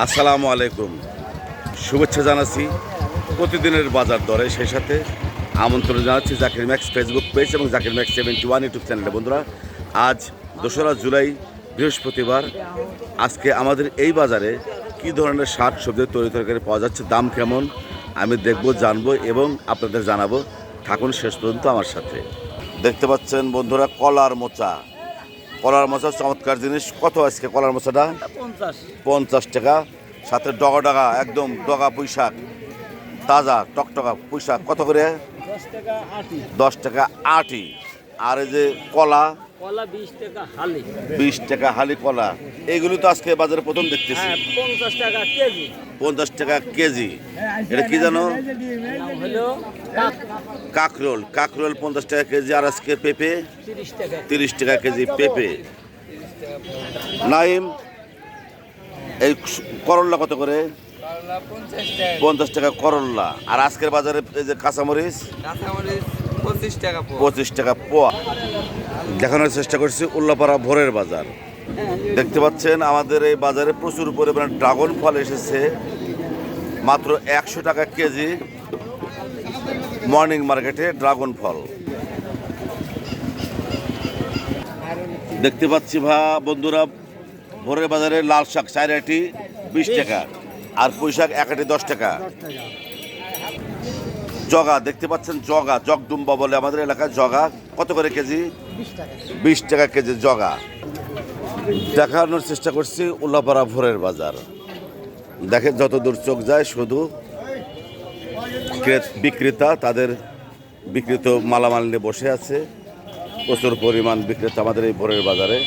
আসসালামু আলাইকুম, শুভেচ্ছা জানাচ্ছি প্রতিদিনের বাজার দরে, সেই সাথে আমন্ত্রণ জানাচ্ছি জাকির ম্যাক্স ফেসবুক পেজ এবং জাকির ম্যাক্স 71 ইউটিউব চ্যানেলে। বন্ধুরা, আজ 2রা জুলাই বৃহস্পতিবার। আজকে আমাদের এই বাজারে কী ধরনের শাক সবজি তরি তরকারি পাওয়া যাচ্ছে, দাম কেমন আমি দেখব, জানবো এবং আপনাদের জানাবো। থাকুন শেষ পর্যন্ত আমার সাথে। দেখতে পাচ্ছেন বন্ধুরা, কলার মোচা চমৎকার জিনিস। কত আজকে কলার মোচাটা? 50 টাকা। সাথে ডগা ডগা, একদম ডগা পুঁইশাক, তাজা টকটকা পুঁইশাক কত করে? 10 টাকা আটি। আর এই যে কলা 20 টাকা হালি কলা। এইগুলি তো আজকে বাজারে প্রথম দেখতেছি। 50 টাকা কেজি। এটা কি জানো? কাকরোল 50 টাকা কেজি। আর আজকে পেঁপে 30 টাকা কেজি পেঁপে। নাইম, এই করল্লা কত করে? 50 টাকা করল্লা। আর আজকের বাজারে এই যে কাঁচামরিচ 25 টাকা পোয়া। দেখানোর চেষ্টা করছি উল্লাপাড়া ভোরের বাজার। দেখতে পাচ্ছেন আমাদের এই বাজারে প্রচুর পরিমাণে ড্রাগন ফল এসেছে, মাত্র 100 টাকা কেজি। মর্নিং মার্কেটে ড্রাগন ফল দেখতে পাচ্ছি। বন্ধুরা, ভোরের বাজারে লাল শাক 4 আটি 20 টাকা, আর পুঁই শাক 1 আটি 10 টাকা। জগা দেখতে পাচ্ছেন, জগডুম্বা বলে আমাদের এলাকায়। জগা কত করে কেজি? 20 টাকা কেজি জগা। দেখানোর চেষ্টা করছি উল্লাপাড়া ভোরের বাজার। দেখেন যত দূর চোখ যায় শুধু বিক্রেতা তাদের বিক্রিত মালামাল নিয়ে বসে আছে। প্রচুর পরিমাণ বিক্রেতা আমাদের এই ভোরের বাজারে।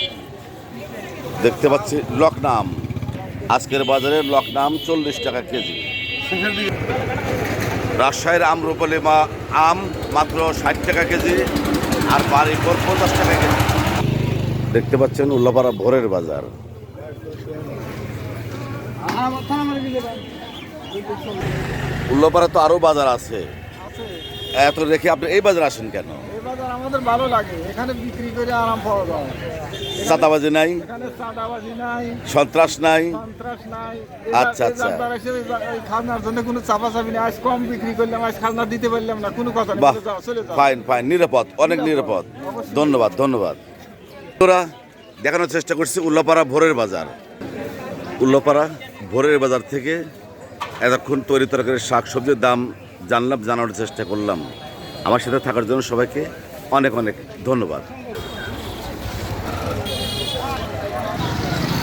দেখতে পাচ্ছি লকনাম, আজকের বাজারে লকনাম 40 টাকা কেজি। রাজশাহীর আম্রপলি আম মাত্র 60 টাকা কেজি, আর বাড়িপুর 50 টাকা কেজি। দেখতে পাচ্ছেন উল্লাপাড়া ভোরের বাজার। উল্লাপাড়া তো আরো বাজার আছে, এত রেখে আপনি এই বাজার আসেন কেন? আমাদের ভালো লাগে, এখানে বিক্রি করে আরাম পাওয়া যায়। চাঁদাবাজি নাই, সন্ত্রাস নাই। আচ্ছা আচ্ছা, খাজনার জন্য কোনো চাপাচাপি নেই। আজ কম বিক্রি করলাম, আজ খাজনা দিতে পারলাম না, কোনো কথা নেই। ফাইন, নিরাপদ, অনেক নিরাপদ। ধন্যবাদ। তোরা দেখানোর চেষ্টা করছি উল্লাপাড়া ভোরের বাজার। উল্লাপাড়া ভোরের বাজার থেকে এতক্ষণ তরি তরকারি শাক সবজির দাম জানানোর চেষ্টা করলাম। আমার সাথে থাকার জন্য সবাইকে অনেক অনেক ধন্যবাদ।